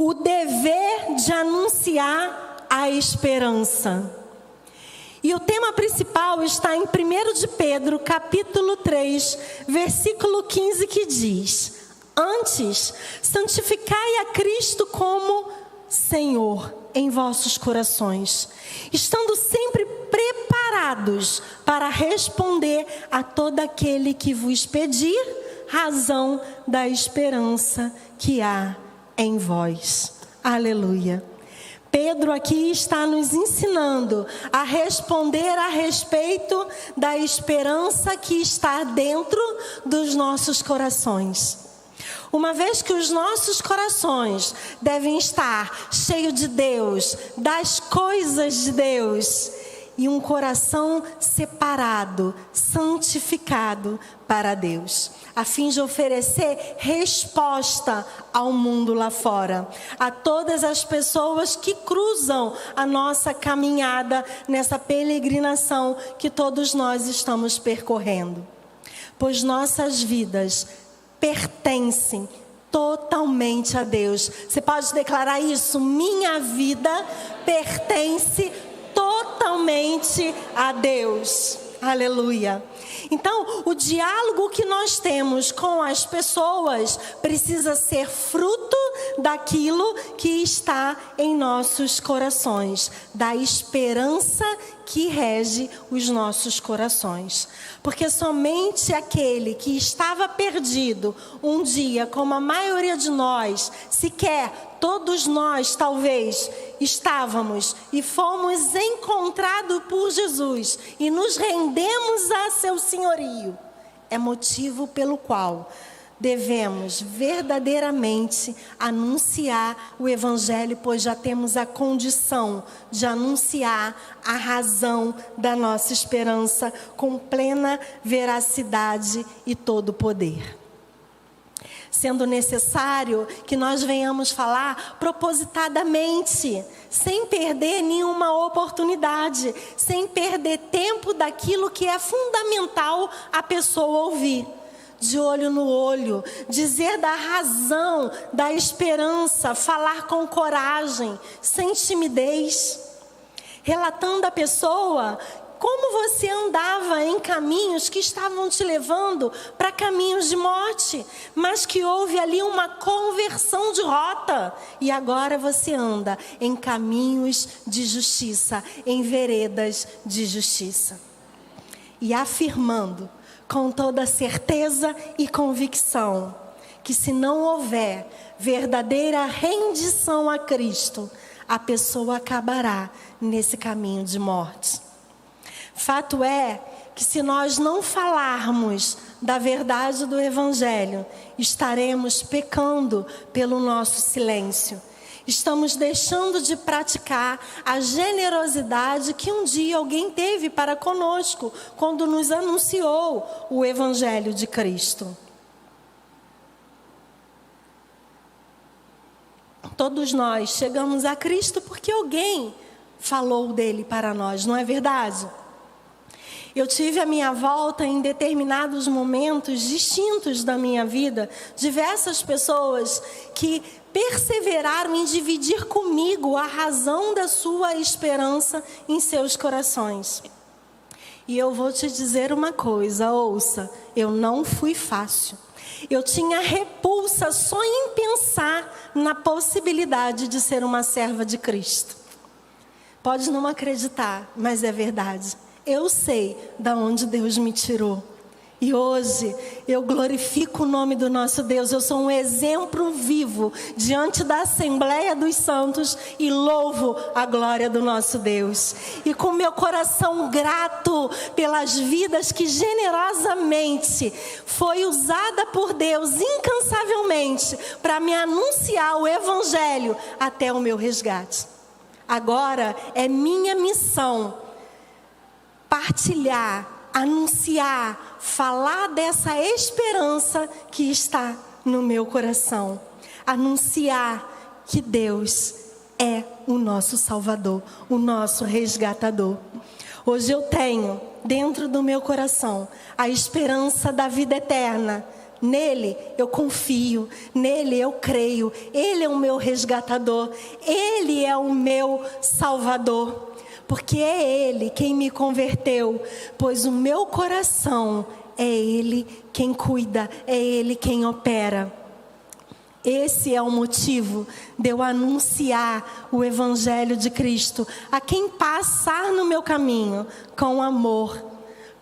o dever de anunciar a esperança. E o tema principal está em 1 de Pedro, capítulo 3, versículo 15, que diz: antes, santificai a Cristo como Senhor em vossos corações, estando sempre preparados para responder a todo aquele que vos pedir razão da esperança que há em vós. Aleluia. Pedro aqui está nos ensinando a responder a respeito da esperança que está dentro dos nossos corações. Uma vez que os nossos corações devem estar cheios de Deus, das coisas de Deus, e um coração separado, santificado para Deus, a fim de oferecer resposta ao mundo lá fora, a todas as pessoas que cruzam a nossa caminhada nessa peregrinação que todos nós estamos percorrendo. Pois nossas vidas pertencem totalmente a Deus. Você pode declarar isso? Minha vida pertence totalmente a Deus. Aleluia. Então, o diálogo que nós temos com as pessoas precisa ser fruto daquilo que está em nossos corações, da esperança que rege os nossos corações. Porque somente aquele que estava perdido um dia, como a maioria de nós, sequer todos nós talvez estávamos e fomos encontrados por Jesus e nos rendemos a seu senhorio, é motivo pelo qual devemos verdadeiramente anunciar o Evangelho, pois já temos a condição de anunciar a razão da nossa esperança com plena veracidade e todo poder. Sendo necessário que nós venhamos falar propositadamente, sem perder nenhuma oportunidade, sem perder tempo daquilo que é fundamental a pessoa ouvir. De olho no olho, dizer da razão, da esperança, falar com coragem, sem timidez, relatando à pessoa como você andava em caminhos que estavam te levando para caminhos de morte, mas que houve ali uma conversão de rota e agora você anda em caminhos de justiça, em veredas de justiça. E afirmando com toda certeza e convicção que se não houver verdadeira rendição a Cristo, a pessoa acabará nesse caminho de morte. Fato é que se nós não falarmos da verdade do Evangelho, estaremos pecando pelo nosso silêncio. Estamos deixando de praticar a generosidade que um dia alguém teve para conosco, quando nos anunciou o Evangelho de Cristo. Todos nós chegamos a Cristo porque alguém falou dele para nós, não é verdade? Eu tive à minha volta, em determinados momentos distintos da minha vida, diversas pessoas que perseveraram em dividir comigo a razão da sua esperança em seus corações. E eu vou te dizer uma coisa, ouça, eu não fui fácil. Eu tinha repulsa só em pensar na possibilidade de ser uma serva de Cristo. Pode não acreditar, mas é verdade. Eu sei de onde Deus me tirou. E hoje eu glorifico o nome do nosso Deus. Eu sou um exemplo vivo diante da Assembleia dos Santos e louvo a glória do nosso Deus. E com meu coração grato pelas vidas que generosamente foi usada por Deus incansavelmente para me anunciar o Evangelho até o meu resgate. Agora é minha missão partilhar, anunciar, falar dessa esperança que está no meu coração. Anunciar que Deus é o nosso Salvador, o nosso resgatador. Hoje eu tenho dentro do meu coração a esperança da vida eterna, Nele eu confio, nele eu creio. Ele é o meu resgatador, ele é o meu salvador. Porque é ele quem me converteu, pois o meu coração é ele quem cuida, é ele quem opera. Esse é o motivo de eu anunciar o Evangelho de Cristo a quem passar no meu caminho, com amor,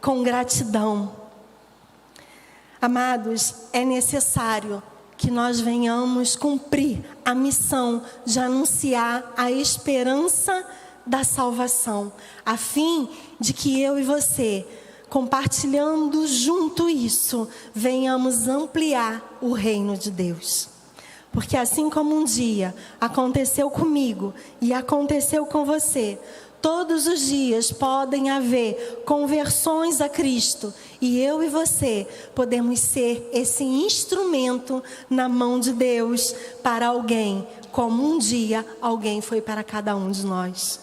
com gratidão. Amados, é necessário que nós venhamos cumprir a missão de anunciar a esperança da salvação, a fim de que eu e você, compartilhando junto isso, venhamos ampliar o reino de Deus. Porque assim como um dia aconteceu comigo e aconteceu com você, todos os dias podem haver conversões a Cristo. E eu e você podemos ser esse instrumento na mão de Deus para alguém, como um dia alguém foi para cada um de nós.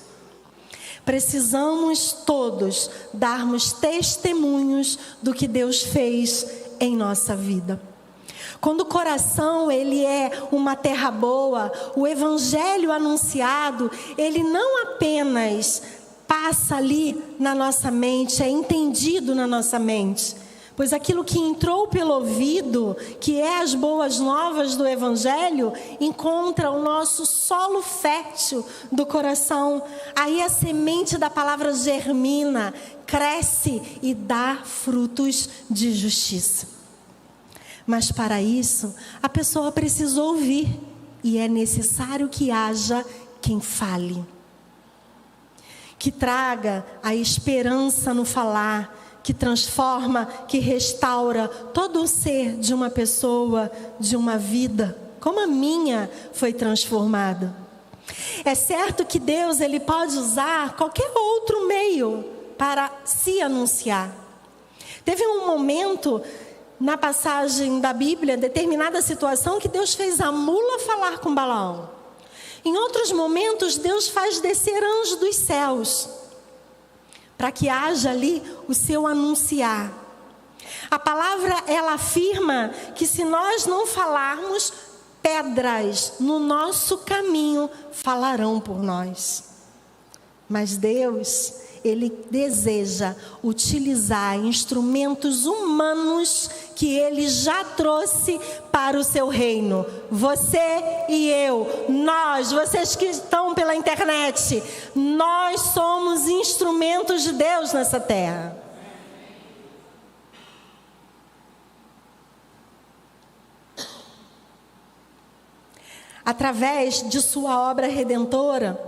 Precisamos todos darmos testemunhos do que Deus fez em nossa vida. Quando o coração ele é uma terra boa, o evangelho anunciado, ele não apenas passa ali na nossa mente, é entendido na nossa mente. Pois aquilo que entrou pelo ouvido, que é as boas novas do evangelho, encontra o nosso solo fértil do coração. Aí a semente da palavra germina, cresce e dá frutos de justiça. Mas para isso, a pessoa precisa ouvir. E é necessário que haja quem fale. Que traga a esperança no falar. Que transforma, que restaura todo o ser de uma pessoa, de uma vida. Como a minha foi transformada. É certo que Deus ele pode usar qualquer outro meio para se anunciar. Teve um momento na passagem da Bíblia, determinada situação, que Deus fez a mula falar com Balaão. Em outros momentos, Deus faz descer anjos dos céus, para que haja ali o seu anunciar. A palavra, ela afirma que se nós não falarmos, pedras no nosso caminho falarão por nós. Mas Deus, Ele deseja utilizar instrumentos humanos que Ele já trouxe para o seu reino. Você e eu, nós, vocês que estão pela internet, nós somos instrumentos de Deus nessa terra. Através de sua obra redentora,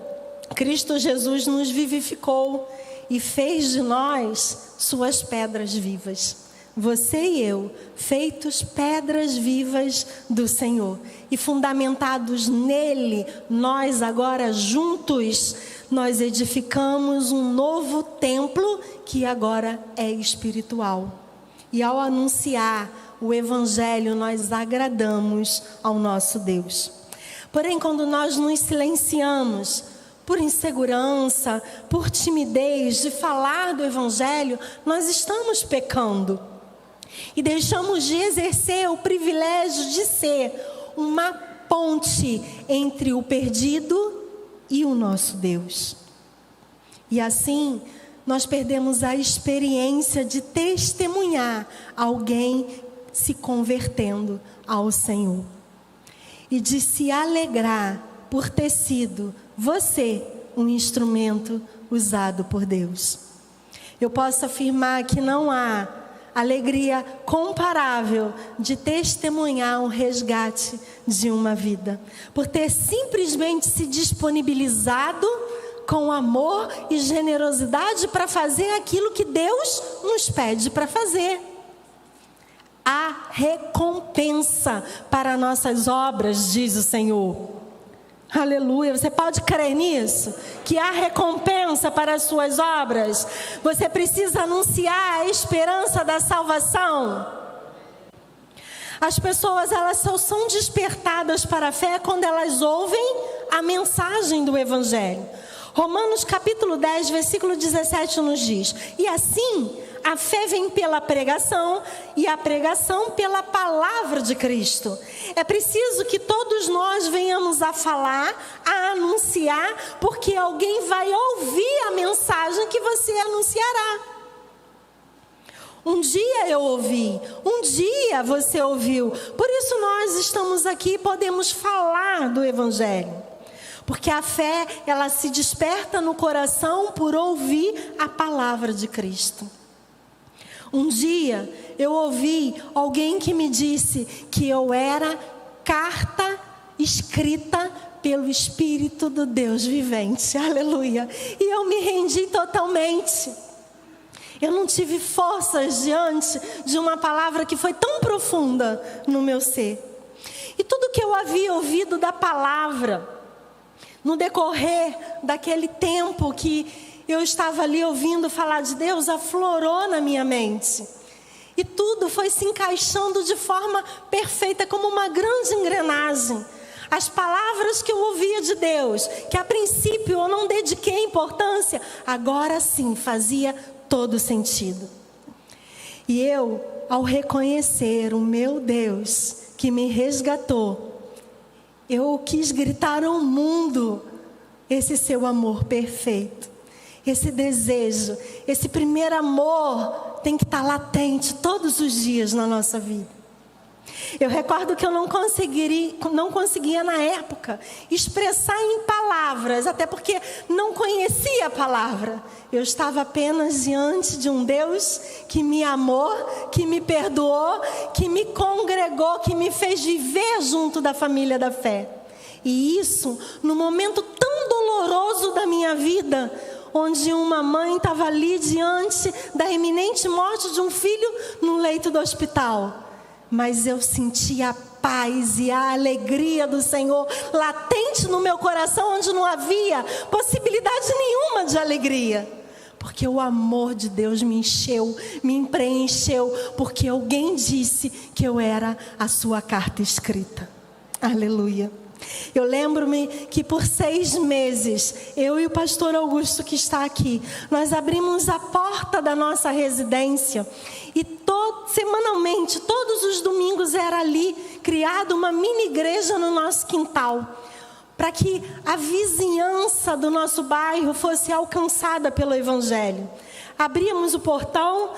Cristo Jesus nos vivificou e fez de nós suas pedras vivas. Você e eu, feitos pedras vivas do Senhor. E fundamentados nele, nós agora juntos, nós edificamos um novo templo que agora é espiritual. E ao anunciar o Evangelho, nós agradamos ao nosso Deus. Porém, quando nós nos silenciamos, por insegurança, por timidez de falar do Evangelho, nós estamos pecando. E deixamos de exercer o privilégio de ser uma ponte entre o perdido e o nosso Deus. E assim, nós perdemos a experiência de testemunhar alguém se convertendo ao Senhor. E de se alegrar por ter sido você um instrumento usado por Deus. Eu posso afirmar que não há alegria comparável de testemunhar um resgate de uma vida. Por ter simplesmente se disponibilizado com amor e generosidade para fazer aquilo que Deus nos pede para fazer. Há recompensa para nossas obras, diz o Senhor. Aleluia, você pode crer nisso? Que há recompensa para as suas obras. Você precisa anunciar a esperança da salvação. As pessoas, elas só são despertadas para a fé quando elas ouvem a mensagem do Evangelho. Romanos capítulo 10, versículo 17 nos diz: e assim, a fé vem pela pregação e a pregação pela palavra de Cristo. É preciso que todos nós venhamos a falar, a anunciar, porque alguém vai ouvir a mensagem que você anunciará. Um dia eu ouvi, um dia você ouviu. Por isso nós estamos aqui e podemos falar do Evangelho. Porque a fé, ela se desperta no coração por ouvir a palavra de Cristo. Um dia eu ouvi alguém que me disse que eu era carta escrita pelo Espírito do Deus vivente. Aleluia. E eu me rendi totalmente. Eu não tive forças diante de uma palavra que foi tão profunda no meu ser. E tudo que eu havia ouvido da palavra, no decorrer daquele tempo que eu estava ali ouvindo falar de Deus, aflorou na minha mente. E tudo foi se encaixando de forma perfeita, como uma grande engrenagem. As palavras que eu ouvia de Deus, que a princípio eu não dediquei importância, agora sim fazia todo sentido. E eu, ao reconhecer o meu Deus que me resgatou, eu quis gritar ao mundo esse seu amor perfeito. Esse desejo, esse primeiro amor tem que estar latente todos os dias na nossa vida. Eu recordo que eu não conseguia na época expressar em palavras, até porque não conhecia a palavra. Eu estava apenas diante de um Deus que me amou, que me perdoou, que me congregou, que me fez viver junto da família da fé. E isso, no momento tão doloroso da minha vida, onde uma mãe estava ali diante da iminente morte de um filho no leito do hospital. Mas eu sentia a paz e a alegria do Senhor latente no meu coração, onde não havia possibilidade nenhuma de alegria. Porque o amor de Deus me encheu, me preencheu, porque alguém disse que eu era a sua carta escrita. Aleluia. Eu lembro-me que por 6 meses, eu e o pastor Augusto que está aqui, nós abrimos a porta da nossa residência e semanalmente, todos os domingos era ali criada uma mini igreja no nosso quintal, para que a vizinhança do nosso bairro fosse alcançada pelo Evangelho. Abríamos o portão,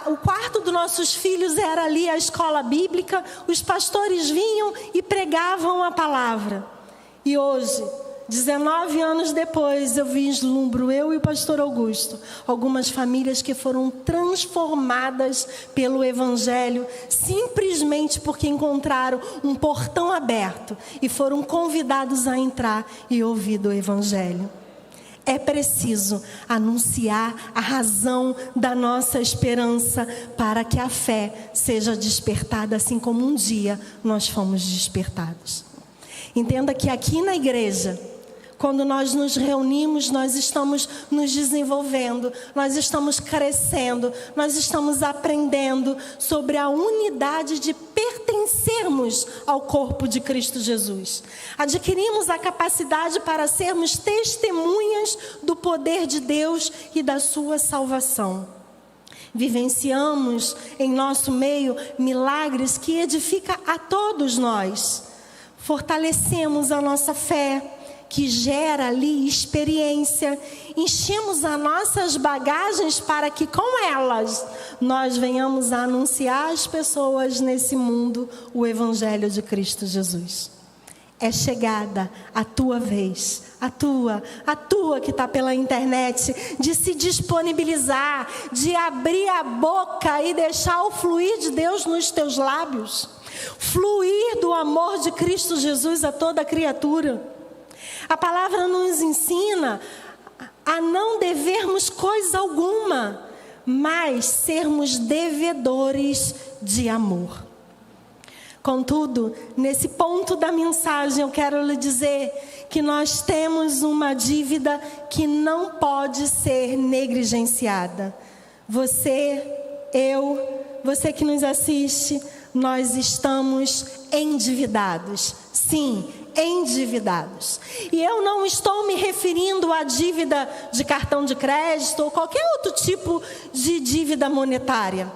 o quarto dos nossos filhos era ali a escola bíblica, os pastores vinham e pregavam a palavra. E hoje, 19 anos depois, eu vislumbro, eu e o pastor Augusto, algumas famílias que foram transformadas pelo Evangelho, simplesmente porque encontraram um portão aberto e foram convidados a entrar e ouvir do Evangelho. É preciso anunciar a razão da nossa esperança para que a fé seja despertada, assim como um dia nós fomos despertados. Entenda que aqui na igreja, quando nós nos reunimos, nós estamos nos desenvolvendo, nós estamos crescendo, nós estamos aprendendo sobre a unidade de pertencermos ao corpo de Cristo Jesus. Adquirimos a capacidade para sermos testemunhas do poder de Deus e da sua salvação. Vivenciamos em nosso meio milagres que edificam a todos nós. Fortalecemos a nossa fé, que gera ali experiência, enchemos as nossas bagagens para que com elas nós venhamos a anunciar às pessoas nesse mundo o Evangelho de Cristo Jesus. É chegada a tua vez, a tua que está pela internet, de se disponibilizar, de abrir a boca e deixar o fluir de Deus nos teus lábios, fluir do amor de Cristo Jesus a toda criatura. A palavra nos ensina a não devermos coisa alguma, mas sermos devedores de amor. Contudo, nesse ponto da mensagem, eu quero lhe dizer que nós temos uma dívida que não pode ser negligenciada. Você, você que nos assiste, nós estamos endividados. Sim, endividados. E eu não estou me referindo à dívida de cartão de crédito ou qualquer outro tipo de dívida monetária.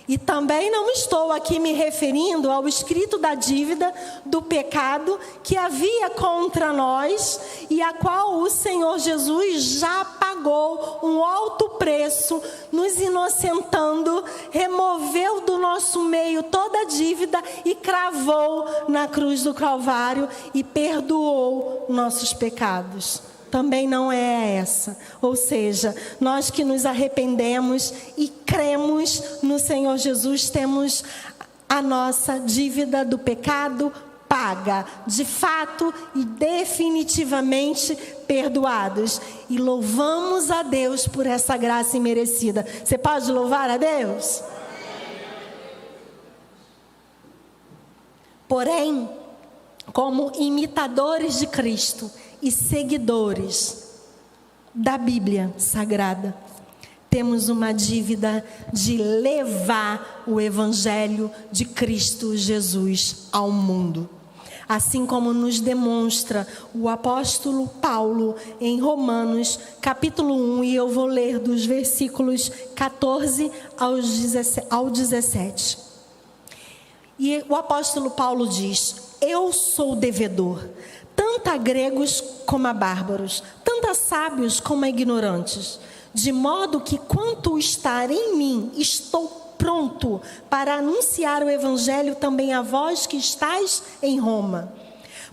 E também não estou aqui me referindo ao escrito da dívida do pecado que havia contra nós e a qual o Senhor Jesus já pagou um alto preço, nos inocentando, removeu do nosso meio toda a dívida e cravou na cruz do Calvário e perdoou nossos pecados. Também não é essa. Ou seja, nós que nos arrependemos e cremos no Senhor Jesus, temos a nossa dívida do pecado paga, de fato e definitivamente perdoados. E louvamos a Deus por essa graça imerecida. Você pode louvar a Deus? Porém, como imitadores de Cristo e seguidores da Bíblia Sagrada, temos uma dívida de levar o Evangelho de Cristo Jesus ao mundo. Assim como nos demonstra o apóstolo Paulo em Romanos, capítulo 1, e eu vou ler dos versículos 14 ao 17. E o apóstolo Paulo diz: eu sou devedor, tanto a gregos como a bárbaros, tanto a sábios como a ignorantes, de modo que quanto estar em mim, estou pronto para anunciar o evangelho também a vós que estáis em Roma.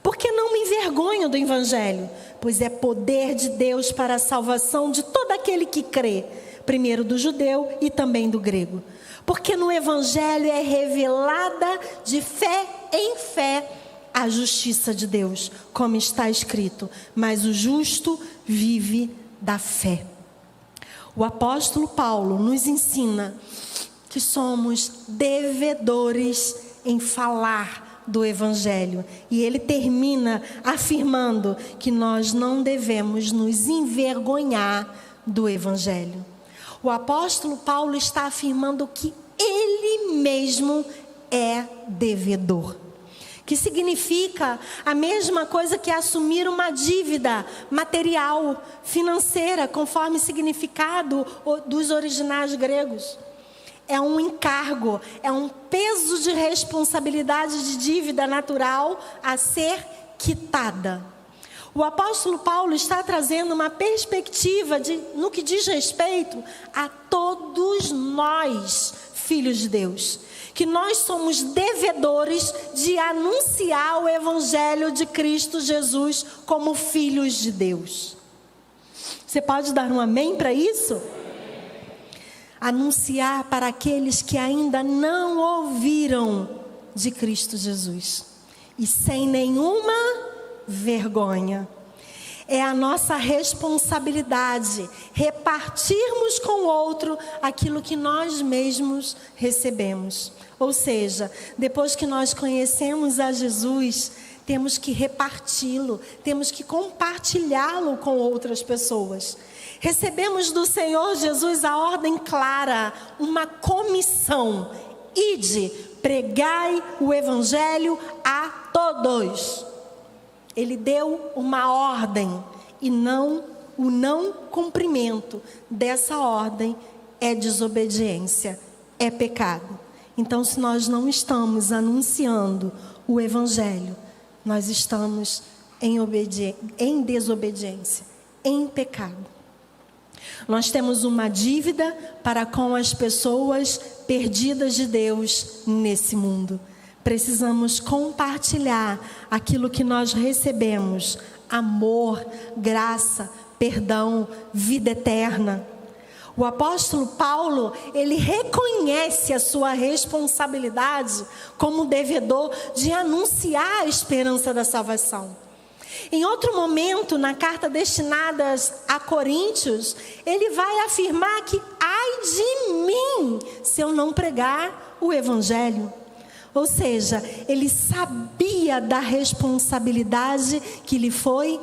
Porque não me envergonho do evangelho, pois é poder de Deus para a salvação de todo aquele que crê, primeiro do judeu e também do grego. Porque no evangelho é revelada de fé em fé a justiça de Deus, como está escrito: mas o justo vive da fé. O apóstolo Paulo nos ensina que somos devedores em falar do evangelho. E ele termina afirmando que nós não devemos nos envergonhar do evangelho. O apóstolo Paulo está afirmando que ele mesmo é devedor, que significa a mesma coisa que assumir uma dívida material, financeira, conforme significado dos originais gregos. É um encargo, é um peso de responsabilidade de dívida natural a ser quitada. O apóstolo Paulo está trazendo uma perspectiva no que diz respeito a todos nós, filhos de Deus, que nós somos devedores de anunciar o evangelho de Cristo Jesus como filhos de Deus. Você pode dar um amém para isso? Anunciar para aqueles que ainda não ouviram de Cristo Jesus. E sem nenhuma vergonha. É a nossa responsabilidade repartirmos com o outro aquilo que nós mesmos recebemos. Ou seja, depois que nós conhecemos a Jesus, temos que reparti-lo, temos que compartilhá-lo com outras pessoas. Recebemos do Senhor Jesus a ordem clara, uma comissão: ide, pregai o evangelho a todos. Ele deu uma ordem e o não cumprimento dessa ordem é desobediência, é pecado. Então, se nós não estamos anunciando o evangelho, nós estamos em desobediência, em pecado. Nós temos uma dívida para com as pessoas perdidas de Deus nesse mundo. Precisamos compartilhar aquilo que nós recebemos: amor, graça, perdão, vida eterna. O apóstolo Paulo, ele reconhece a sua responsabilidade como devedor de anunciar a esperança da salvação. Em outro momento, na carta destinada a Coríntios, ele vai afirmar que ai de mim se eu não pregar o evangelho. Ou seja, ele sabia da responsabilidade que lhe foi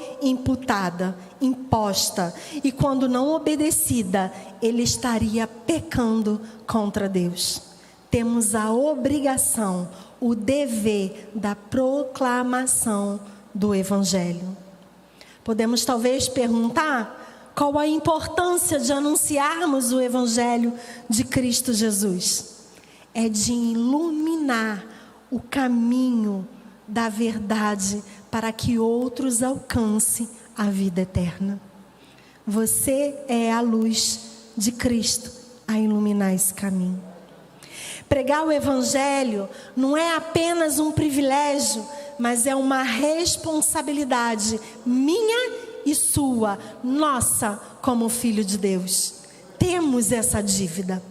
imposta. E quando não obedecida, ele estaria pecando contra Deus. Temos a obrigação, o dever da proclamação do Evangelho. Podemos talvez perguntar qual a importância de anunciarmos o Evangelho de Cristo Jesus. É de iluminar o caminho da verdade para que outros alcancem a vida eterna. Você é a luz de Cristo a iluminar esse caminho. Pregar o Evangelho não é apenas um privilégio, mas é uma responsabilidade minha e sua, nossa, como filho de Deus. Temos essa dívida.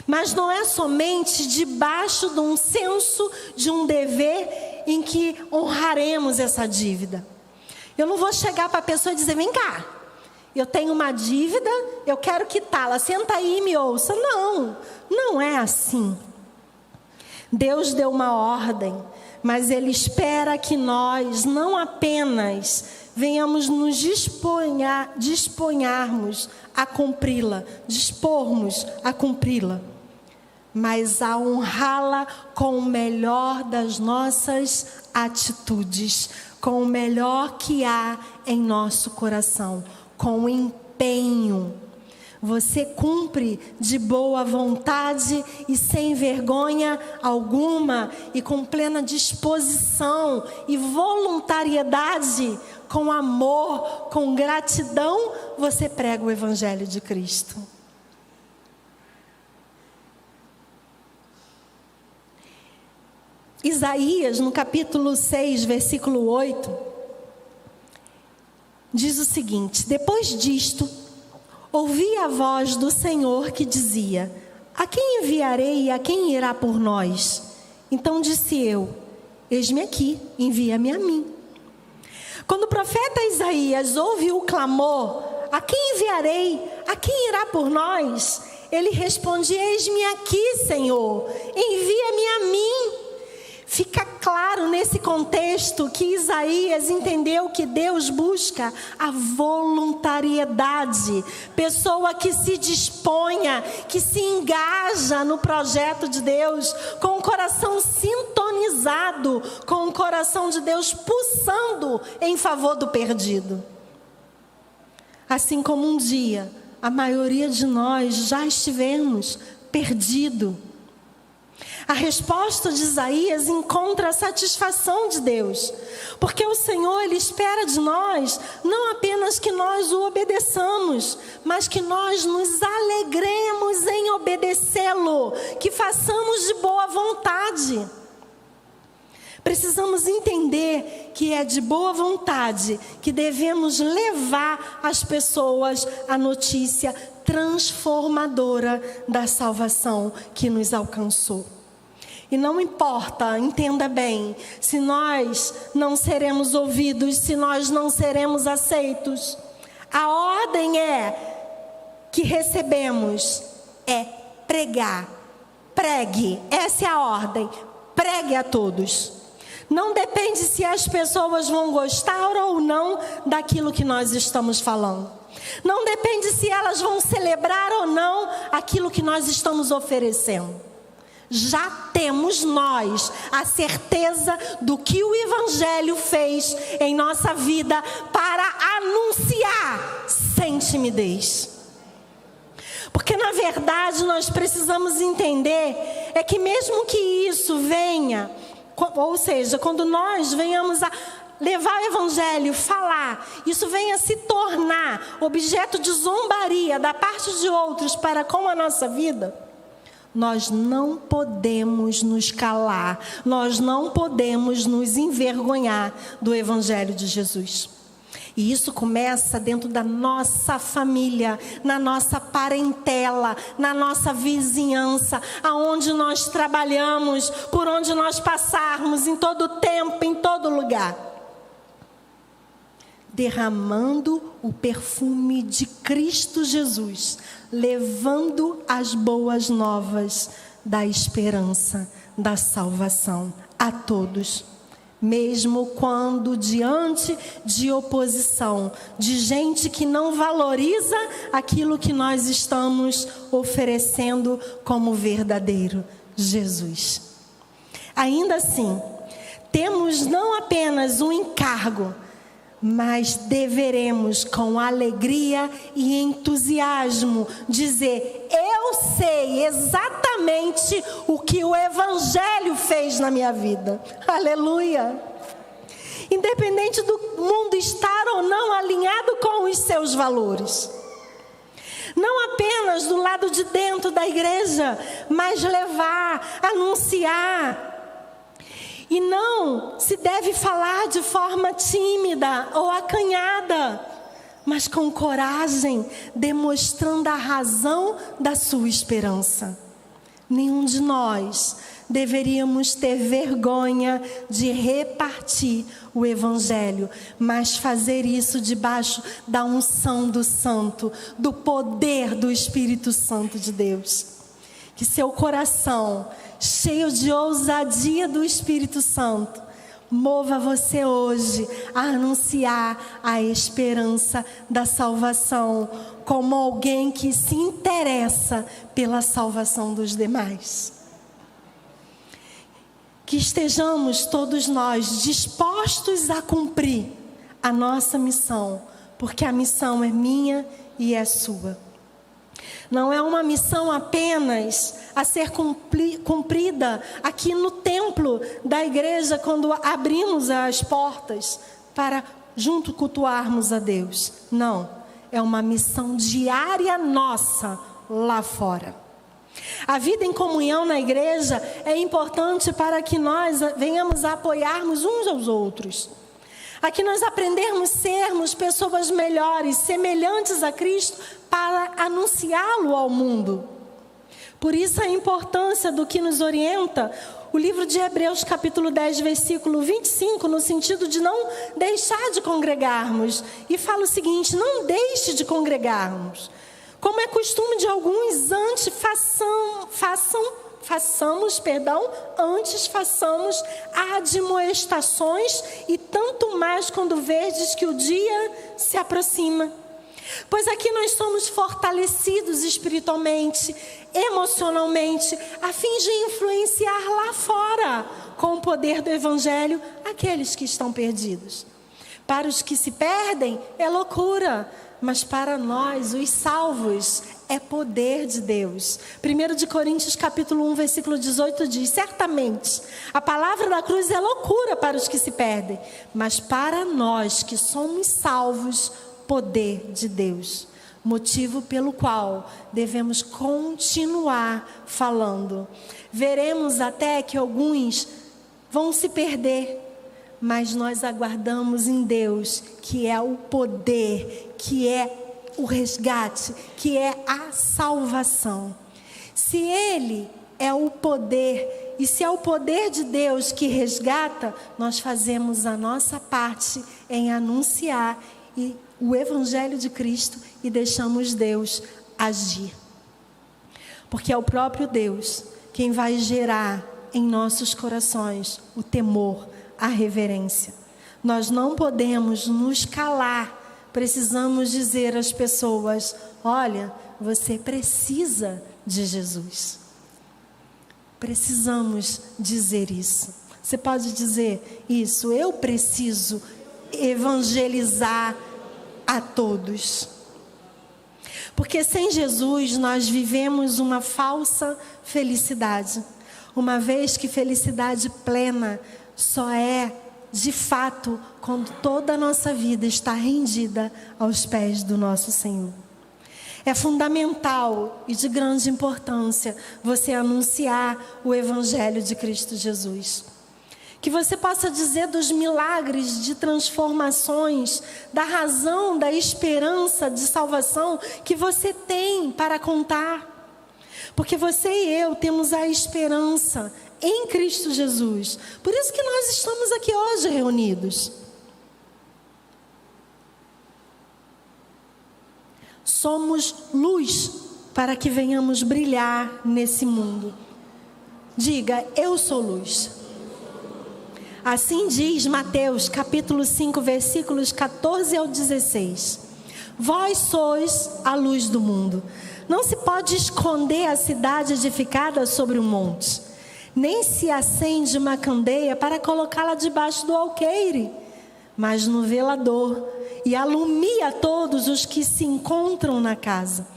Mas não é somente debaixo de um senso de um dever em que honraremos essa dívida. Eu não vou chegar para a pessoa e dizer, vem cá, eu tenho uma dívida, eu quero quitá-la, senta aí e me ouça. Não, não é assim. Deus deu uma ordem, mas Ele espera que nós não apenas venhamos nos disponharmos a cumpri-la, dispormos a cumpri-la, mas a honrá-la com o melhor das nossas atitudes, com o melhor que há em nosso coração, com empenho. Você cumpre de boa vontade e sem vergonha alguma, e com plena disposição e voluntariedade, com amor, com gratidão, você prega o Evangelho de Cristo. Isaías, no capítulo 6, versículo 8, diz o seguinte: depois disto, ouvi a voz do Senhor que dizia, a quem enviarei e a quem irá por nós? Então disse eu, eis-me aqui, envia-me a mim. Quando o profeta Isaías ouve o clamor, a quem enviarei, a quem irá por nós? Ele responde, eis-me aqui, Senhor, envia-me a mim. Fica claro nesse contexto que Isaías entendeu que Deus busca a voluntariedade, pessoa que se disponha, que se engaja no projeto de Deus, com o coração sintonizado, com o coração de Deus pulsando em favor do perdido. Assim como um dia, a maioria de nós já estivemos perdido. A resposta de Isaías encontra a satisfação de Deus, porque o Senhor, Ele espera de nós, não apenas que nós o obedeçamos, mas que nós nos alegremos em obedecê-lo, que façamos de boa vontade. Precisamos entender que é de boa vontade que devemos levar às pessoas a notícia transformadora da salvação que nos alcançou. E não importa, entenda bem, se nós não seremos ouvidos, se nós não seremos aceitos. A ordem que recebemos é pregar. Pregue, essa é a ordem. Pregue a todos. Não depende se as pessoas vão gostar ou não daquilo que nós estamos falando. Não depende se elas vão celebrar ou não aquilo que nós estamos oferecendo. Já temos nós a certeza do que o Evangelho fez em nossa vida para anunciar sem timidez. Porque na verdade nós precisamos entender que mesmo que isso venha, ou seja, quando nós venhamos a levar o Evangelho, falar, isso venha se tornar objeto de zombaria da parte de outros para com a nossa vida, nós não podemos nos calar, nós não podemos nos envergonhar do Evangelho de Jesus. E isso começa dentro da nossa família, na nossa parentela, na nossa vizinhança, aonde nós trabalhamos, por onde nós passarmos, em todo tempo, em todo lugar. Derramando o perfume de Cristo Jesus, levando as boas novas da esperança, da salvação a todos. Mesmo quando diante de oposição, de gente que não valoriza aquilo que nós estamos oferecendo como verdadeiro Jesus. Ainda assim, temos não apenas um encargo, mas deveremos com alegria e entusiasmo dizer: eu sei exatamente o que o Evangelho fez na minha vida. Aleluia! Independente do mundo estar ou não alinhado com os seus valores. Não apenas do lado de dentro da igreja, mas levar, anunciar. E não se deve falar de forma tímida ou acanhada, mas com coragem, demonstrando a razão da sua esperança. Nenhum de nós deveríamos ter vergonha de repartir o Evangelho, mas fazer isso debaixo da unção do Santo, do poder do Espírito Santo de Deus. Que seu coração, cheio de ousadia do Espírito Santo, mova você hoje a anunciar a esperança da salvação, como alguém que se interessa pela salvação dos demais. Que estejamos todos nós dispostos a cumprir a nossa missão, porque a missão é minha e é sua. Não é uma missão apenas a ser cumprida aqui no templo da igreja, quando abrimos as portas para junto cultuarmos a Deus. Não, é uma missão diária nossa lá fora. A vida em comunhão na igreja é importante para que nós venhamos a apoiarmos uns aos outros. Aqui nós aprendermos a sermos pessoas melhores, semelhantes a Cristo, para anunciá-lo ao mundo. Por isso a importância do que nos orienta o livro de Hebreus, capítulo 10, versículo 25, no sentido de não deixar de congregarmos. E fala o seguinte: não deixe de congregarmos. Como é costume de alguns, antes façamos admoestações, e tanto mais quando verdes que o dia se aproxima. Pois aqui nós somos fortalecidos espiritualmente, emocionalmente, a fim de influenciar lá fora, com o poder do Evangelho, aqueles que estão perdidos. Para os que se perdem, é loucura, mas para nós, os salvos, é poder de Deus. 1 Coríntios capítulo 1, versículo 18 diz: certamente, a palavra da cruz é loucura para os que se perdem, mas para nós que somos salvos, poder de Deus. Motivo pelo qual devemos continuar falando. Veremos até que alguns vão se perder, mas nós aguardamos em Deus, que é o poder, que é o resgate, que é a salvação. Se Ele é o poder, e se é o poder de Deus que resgata, nós fazemos a nossa parte em anunciar o Evangelho de Cristo e deixamos Deus agir. Porque é o próprio Deus quem vai gerar em nossos corações o temor, a reverência. Nós não podemos nos calar. Precisamos dizer às pessoas: olha, você precisa de Jesus. Precisamos dizer isso. Você pode dizer isso: eu preciso evangelizar a todos. Porque sem Jesus nós vivemos uma falsa felicidade. Uma vez que felicidade plena só é de fato quando toda a nossa vida está rendida aos pés do nosso Senhor. É fundamental e de grande importância você anunciar o Evangelho de Cristo Jesus. Que você possa dizer dos milagres de transformações, da razão, da esperança de salvação que você tem para contar. Porque você e eu temos a esperança em Cristo Jesus. Por isso que nós estamos aqui hoje reunidos. Somos luz para que venhamos brilhar nesse mundo. Diga: eu sou luz. Assim diz Mateus capítulo 5, versículos 14 ao 16. Vós sois a luz do mundo. Não se pode esconder a cidade edificada sobre um monte. nem se acende uma candeia para colocá-la debaixo do alqueire, mas no velador, e alumia todos os que se encontram na casa.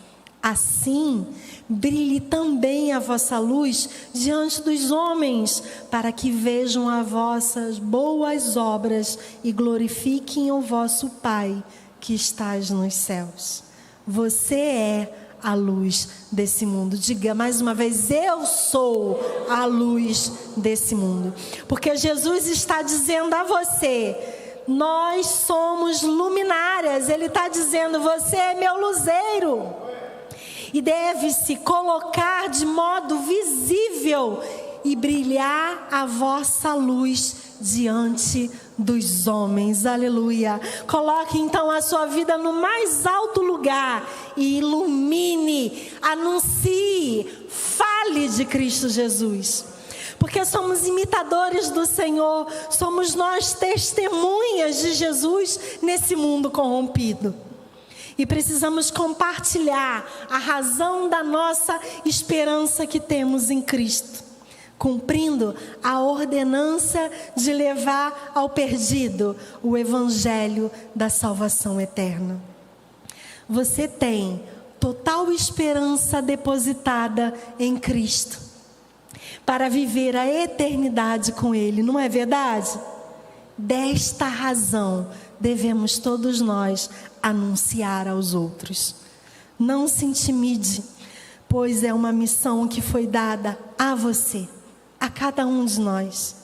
Assim, brilhe também a vossa luz diante dos homens, para que vejam as vossas boas obras e glorifiquem o vosso Pai que estás nos céus. Você é a luz desse mundo. Diga mais uma vez: eu sou a luz desse mundo. Porque Jesus está dizendo a você: nós somos luminárias. Ele está dizendo: você é meu luzeiro. E deve-se colocar de modo visível e brilhar a vossa luz diante dos homens. Aleluia. Coloque então a sua vida no mais alto lugar e ilumine, anuncie, fale de Cristo Jesus. Porque somos imitadores do Senhor, somos nós testemunhas de Jesus nesse mundo corrompido. E precisamos compartilhar a razão da nossa esperança que temos em Cristo, cumprindo a ordenança de levar ao perdido o evangelho da salvação eterna. Você tem total esperança depositada em Cristo para viver a eternidade com Ele, não é verdade? Desta razão devemos todos nós anunciar aos outros. Não se intimide, pois é uma missão que foi dada a você, a cada um de nós.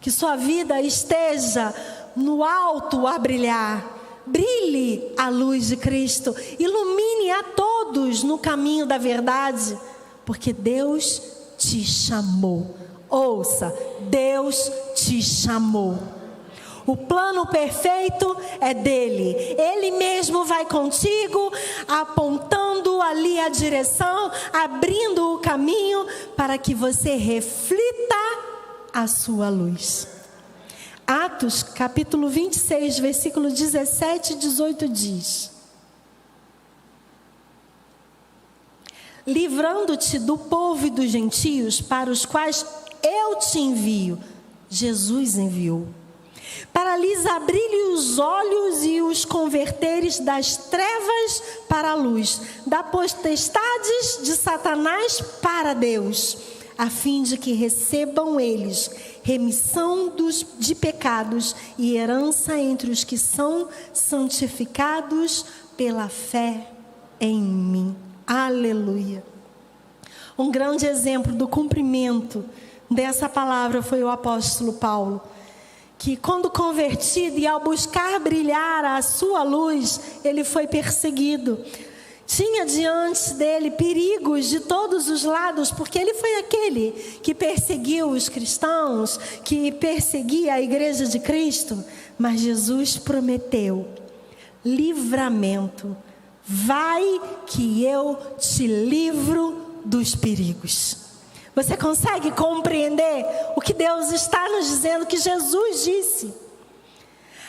Que sua vida esteja no alto a brilhar. Brilhe a luz de Cristo. Ilumine a todos no caminho da verdade. Porque Deus te chamou. Ouça, Deus te chamou. O plano perfeito é dele. Ele mesmo vai contigo, apontando ali a direção, abrindo o caminho para que você reflita a sua luz. Atos, capítulo 26, versículo 17 e 18 diz: livrando-te do povo e dos gentios, para os quais eu te envio. Jesus enviou. Para lhes abrir os olhos e os converteres das trevas para a luz, da potestades de Satanás para Deus, a fim de que recebam eles remissão de pecados e herança entre os que são santificados pela fé em mim. Aleluia. Um grande exemplo do cumprimento dessa palavra foi o apóstolo Paulo, que quando convertido e ao buscar brilhar a sua luz, ele foi perseguido. Tinha diante dele perigos de todos os lados, porque ele foi aquele que perseguiu os cristãos, que perseguia a igreja de Cristo. Mas Jesus prometeu livramento. Vai que eu te livro dos perigos. Você consegue compreender o que Deus está nos dizendo, que Jesus disse?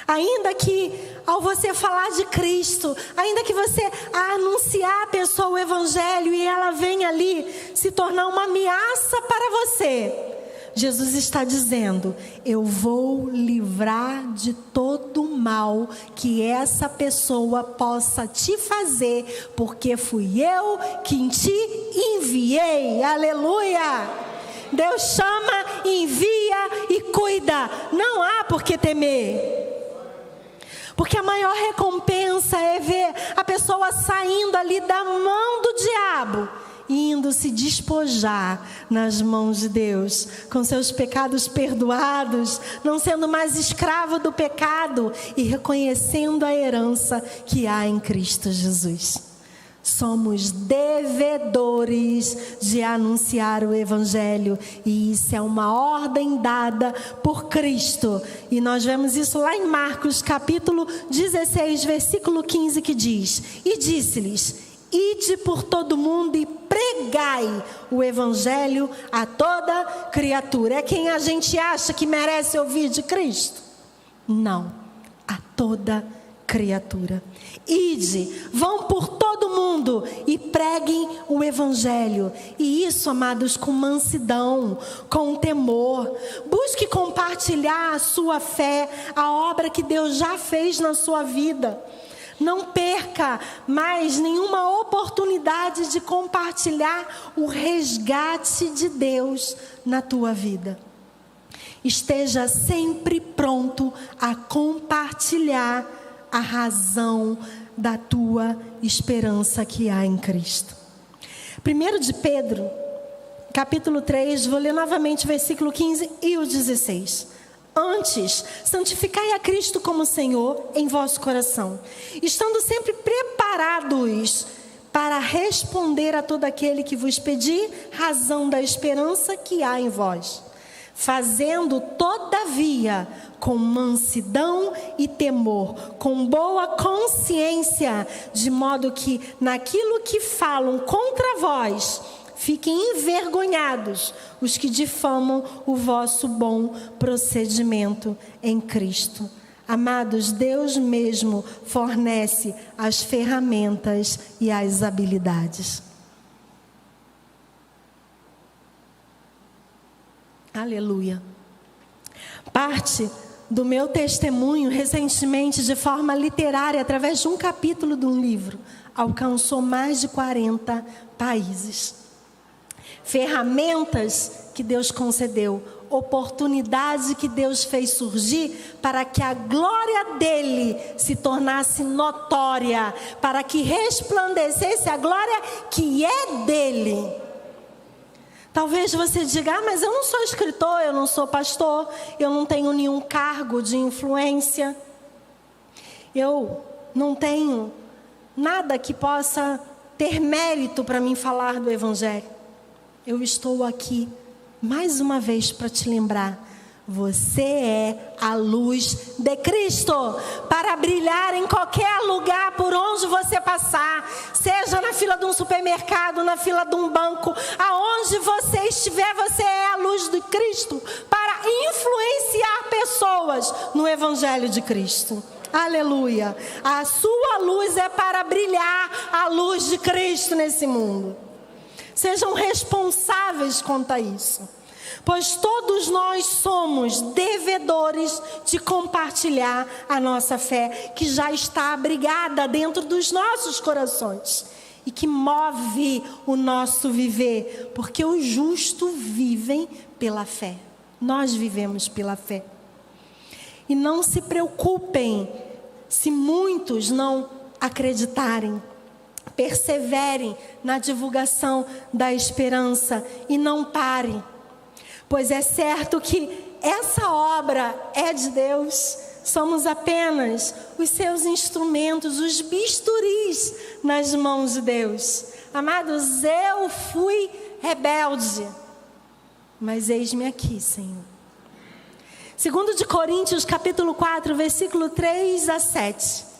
Ainda que ao você falar de Cristo, ainda que você anunciar a pessoa o Evangelho e ela venha ali se tornar uma ameaça para você, Jesus está dizendo: eu vou livrar de todo mal que essa pessoa possa te fazer, porque fui eu quem te enviei. Aleluia! Deus chama, envia e cuida. Não há por que temer. Porque a maior recompensa é ver a pessoa saindo ali da mão do diabo e indo se despojar nas mãos de Deus, com seus pecados perdoados, não sendo mais escravo do pecado e reconhecendo a herança que há em Cristo Jesus. Somos devedores de anunciar o Evangelho, e isso é uma ordem dada por Cristo. E nós vemos isso lá em Marcos capítulo 16, versículo 15, que diz: e disse-lhes: ide por todo mundo e pregai o Evangelho a toda criatura. É quem a gente acha que merece ouvir de Cristo? Não, a toda criatura. Ide, vão por todo mundo e preguem o evangelho. E isso, amados, com mansidão, com temor. Busque compartilhar a sua fé, a obra que Deus já fez na sua vida. Não perca mais nenhuma oportunidade de compartilhar o resgate de Deus na tua vida. Esteja sempre pronto a compartilhar a razão da tua esperança que há em Cristo. 1 de Pedro, capítulo 3, vou ler novamente o versículo 15 e o 16. Antes, santificai a Cristo como Senhor em vosso coração, estando sempre preparados para responder a todo aquele que vos pedir razão da esperança que há em vós, fazendo todavia com mansidão e temor, com boa consciência, de modo que naquilo que falam contra vós, fiquem envergonhados os que difamam o vosso bom procedimento em Cristo. Amados, Deus mesmo fornece as ferramentas e as habilidades. Aleluia. Parte do meu testemunho, recentemente, de forma literária, através de um capítulo de um livro, alcançou mais de 40 países. Ferramentas que Deus concedeu, oportunidades que Deus fez surgir para que a glória dele se tornasse notória, para que resplandecesse a glória que é dele. Talvez você diga, mas eu não sou escritor, eu não sou pastor, eu não tenho nenhum cargo de influência, eu não tenho nada que possa ter mérito para mim falar do evangelho. Eu estou aqui mais uma vez para te lembrar, você é a luz de Cristo, para brilhar em qualquer lugar por onde você passar, seja na fila de um supermercado, na fila de um banco, aonde você estiver, você é a luz de Cristo, para influenciar pessoas no evangelho de Cristo. Aleluia! A sua luz é para brilhar a luz de Cristo nesse mundo. Sejam responsáveis quanto a isso, pois todos nós somos devedores de compartilhar a nossa fé, que já está abrigada dentro dos nossos corações e que move o nosso viver, porque os justos vivem pela fé. Nós vivemos pela fé. E não se preocupem se muitos não acreditarem. Perseverem na divulgação da esperança e não parem, pois é certo que essa obra é de Deus, somos apenas os seus instrumentos, os bisturis nas mãos de Deus. Amados, eu fui rebelde, mas eis-me aqui, Senhor. 2 de Coríntios, capítulo 4, versículo 3 a 7.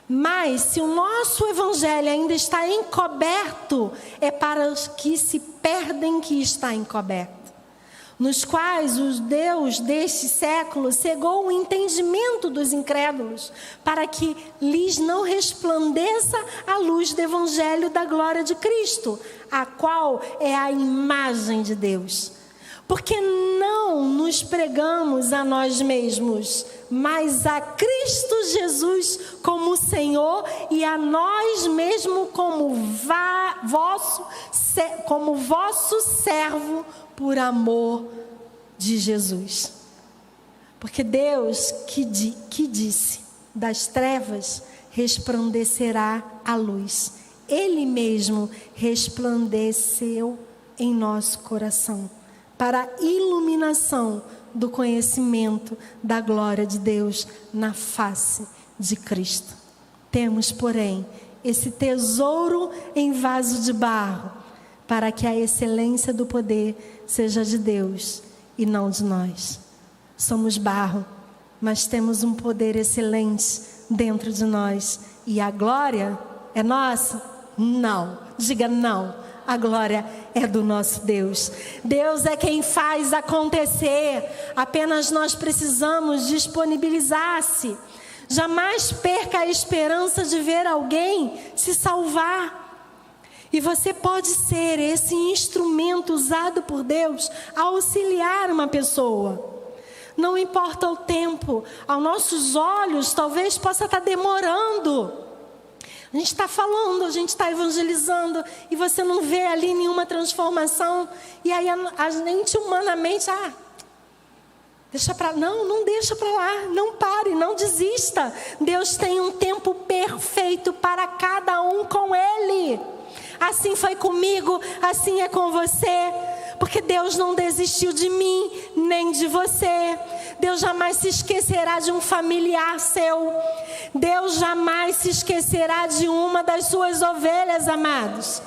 Mas se o nosso evangelho ainda está encoberto, é para os que se perdem que está encoberto, nos quais o Deus deste século cegou o entendimento dos incrédulos, para que lhes não resplandeça a luz do evangelho da glória de Cristo, a qual é a imagem de Deus. Porque não nos pregamos a nós mesmos, mas a Cristo Jesus como Senhor e a nós mesmos como vosso servo por amor de Jesus. Porque Deus que disse, das trevas resplandecerá a luz. Ele mesmo resplandeceu em nosso coração, para a iluminação do conhecimento da glória de Deus na face de Cristo. Temos, porém, esse tesouro em vaso de barro, para que a excelência do poder seja de Deus e não de nós. Somos barro, mas temos um poder excelente dentro de nós. E a glória é nossa? Não. Diga não. A glória é do nosso Deus. Deus é quem faz acontecer. Apenas nós precisamos disponibilizar-se. Jamais perca a esperança de ver alguém se salvar. E você pode ser esse instrumento usado por Deus a auxiliar uma pessoa. Não importa o tempo, aos nossos olhos talvez possa estar demorando. A gente está falando, a gente está evangelizando e você não vê ali nenhuma transformação. E aí a gente humanamente, deixa para lá. Não deixa para lá, não pare, não desista. Deus tem um tempo perfeito para cada um com Ele. Assim foi comigo, assim é com você. Porque Deus não desistiu de mim, nem de você. Deus jamais se esquecerá de um familiar seu. Deus jamais se esquecerá de uma das suas ovelhas, amados.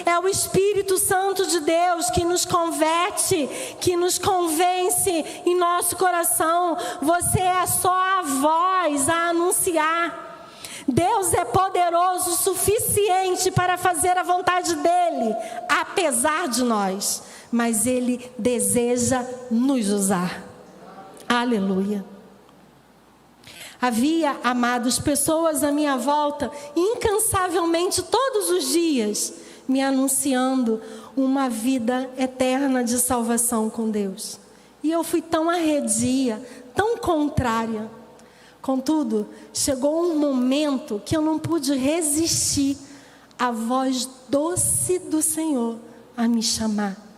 É o Espírito Santo de Deus que nos converte, que nos convence em nosso coração. Você é só a voz a anunciar. Deus é poderoso o suficiente para fazer a vontade dEle, apesar de nós. Mas Ele deseja nos usar. Aleluia. Havia, amados, pessoas à minha volta, incansavelmente todos os dias, me anunciando uma vida eterna de salvação com Deus. E eu fui tão arredia, tão contrária. Contudo, chegou um momento que eu não pude resistir à voz doce do Senhor a me chamar.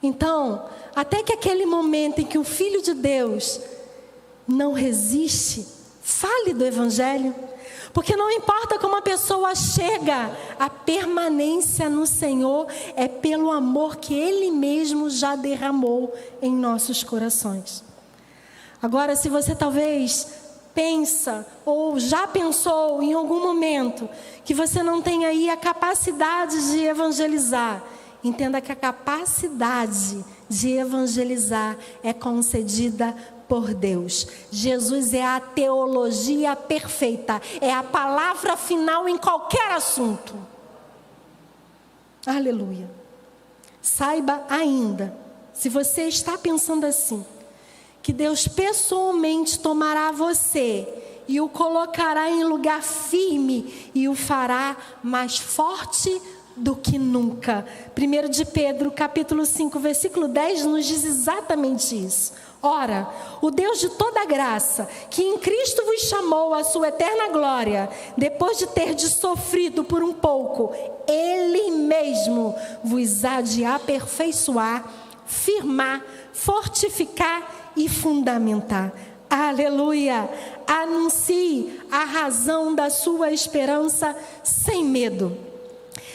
Então, até que aquele momento em que o Filho de Deus não resiste, fale do Evangelho. Porque não importa como a pessoa chega, a permanência no Senhor é pelo amor que Ele mesmo já derramou em nossos corações. Agora, se você talvez pensa ou já pensou em algum momento que você não tem aí a capacidade de evangelizar, entenda que a capacidade de evangelizar é concedida por Deus. Jesus é a teologia perfeita, é a palavra final em qualquer assunto. Aleluia. Saiba ainda, se você está pensando assim, que Deus pessoalmente tomará você e o colocará em lugar firme e o fará mais forte do que nunca. 1 de Pedro, capítulo 5, versículo 10, nos diz exatamente isso. Ora, o Deus de toda graça, que em Cristo vos chamou à sua eterna glória, depois de terdes sofrido por um pouco, Ele mesmo vos há de aperfeiçoar, firmar, fortificar e fundamentar. Aleluia! Anuncie a razão da sua esperança sem medo.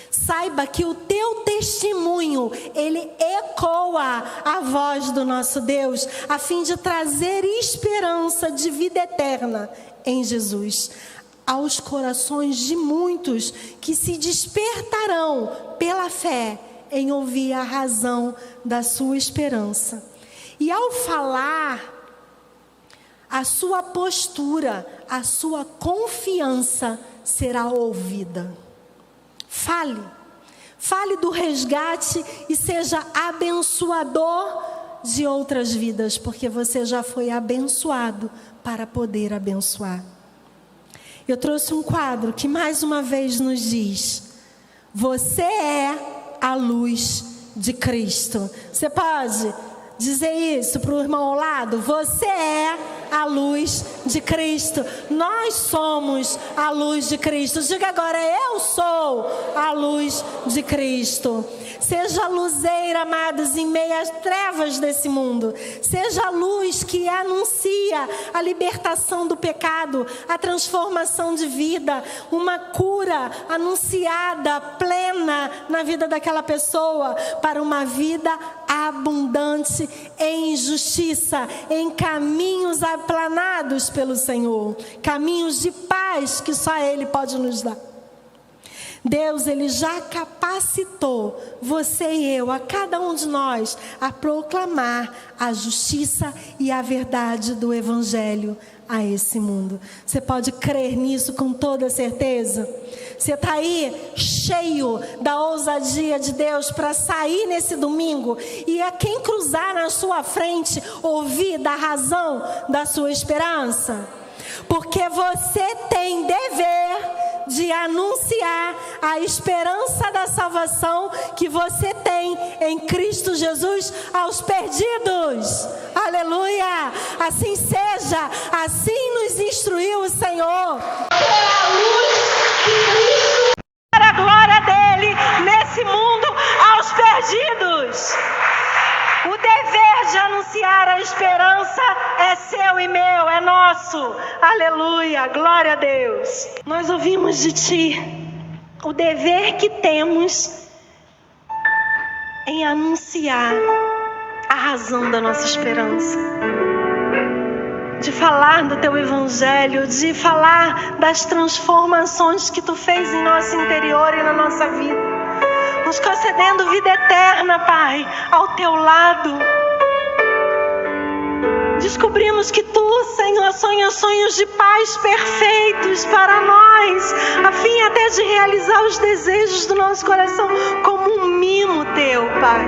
Saiba que o teu testemunho, ele ecoa a voz do nosso Deus, a fim de trazer esperança de vida eterna em Jesus aos corações de muitos que se despertarão pela fé em ouvir a razão da sua esperança. E ao falar, a sua postura, a sua confiança será ouvida. Fale do resgate e seja abençoador de outras vidas, porque você já foi abençoado para poder abençoar. Eu trouxe um quadro que mais uma vez nos diz: você é a luz de Cristo. Você pode dizer isso para o irmão ao lado? Você é a luz de Cristo. Nós somos a luz de Cristo. Diga agora: eu sou a luz de Cristo. Seja luzeira, amados, em meio às trevas desse mundo. Seja a luz que anuncia a libertação do pecado, a transformação de vida, uma cura anunciada, plena na vida daquela pessoa, para uma vida abundante em justiça, em caminhos aplanados pelo Senhor, caminhos de paz que só Ele pode nos dar. Deus, Ele já capacitou você e eu, a cada um de nós, a proclamar a justiça e a verdade do Evangelho a esse mundo. Você pode crer nisso com toda certeza? Você está aí cheio da ousadia de Deus para sair nesse domingo e a quem cruzar na sua frente ouvir da razão da sua esperança? porque você tem dever de anunciar a esperança da salvação que você tem em Cristo Jesus aos perdidos. Aleluia! Assim seja, assim nos instruiu o Senhor. Pela luz de Cristo, para a glória dele nesse mundo aos perdidos. O dever de anunciar a esperança é seu e meu, é nosso. Aleluia, glória a Deus. Nós ouvimos de ti o dever que temos em anunciar a razão da nossa esperança. De falar do teu evangelho, de falar das transformações que tu fez em nosso interior e na nossa vida. Nos concedendo vida eterna, Pai, ao teu lado. Descobrimos que tu, Senhor, sonhas sonhos de paz perfeitos para nós, a fim até de realizar os desejos do nosso coração como um mimo teu, Pai.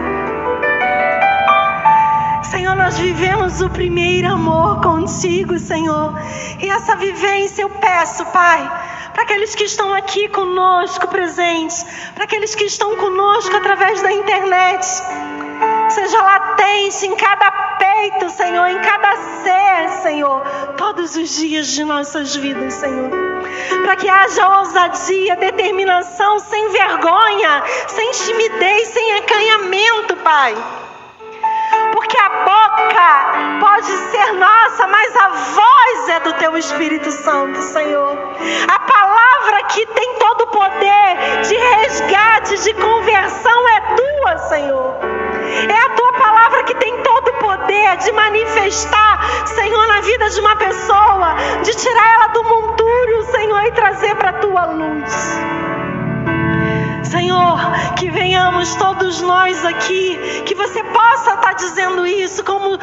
Senhor, nós vivemos o primeiro amor contigo, Senhor. E essa vivência eu peço, Pai, para aqueles que estão aqui conosco presentes, para aqueles que estão conosco através da internet, seja latente em cada peito, Senhor, em cada ser, Senhor, todos os dias de nossas vidas, Senhor. Para que haja ousadia, determinação, sem vergonha, sem timidez, sem acanhamento, Pai. Porque a boca pode ser nossa, mas a voz é do teu Espírito Santo, Senhor. A palavra que tem todo o poder de resgate, de conversão é tua, Senhor. É a tua palavra que tem todo o poder de manifestar, Senhor, na vida de uma pessoa, de tirar ela do montúrio, Senhor, e trazer para a tua luz. Senhor, que venhamos todos nós aqui, que você possa estar dizendo isso, como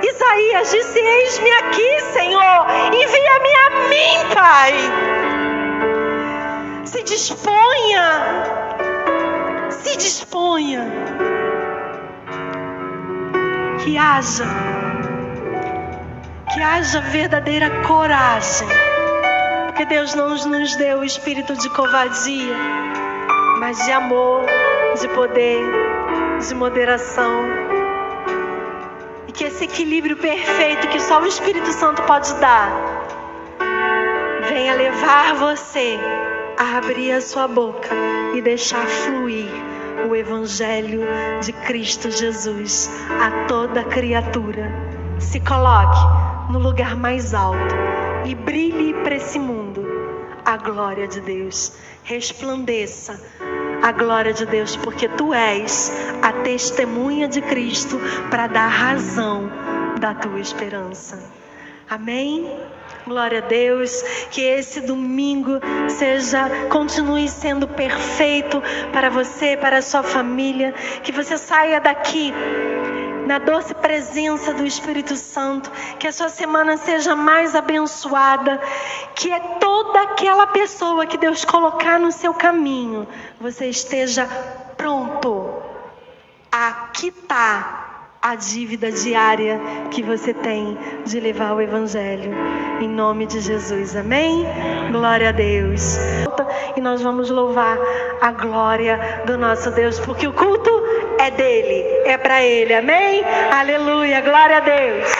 Isaías disse: eis-me aqui, Senhor, envia-me a mim, Pai. Se disponha, que haja verdadeira coragem, porque Deus não nos deu o espírito de covardia, mas de amor, de poder, de moderação. E que esse equilíbrio perfeito que só o Espírito Santo pode dar, venha levar você a abrir a sua boca e deixar fluir o Evangelho de Cristo Jesus a toda criatura. Se coloque no lugar mais alto e brilhe para esse mundo a glória de Deus. Resplandeça a glória de Deus, porque tu és a testemunha de Cristo para dar razão da tua esperança. Amém? Glória a Deus. Que esse domingo continue sendo perfeito para você, para a sua família. Que você saia daqui na doce presença do Espírito Santo, que a sua semana seja mais abençoada, que é toda aquela pessoa que Deus colocar no seu caminho, você esteja pronto a quitar a dívida diária que você tem de levar o Evangelho, em nome de Jesus, amém? Glória a Deus. E nós vamos louvar a glória do nosso Deus, porque o culto é dele, é para ele, amém? Aleluia, glória a Deus.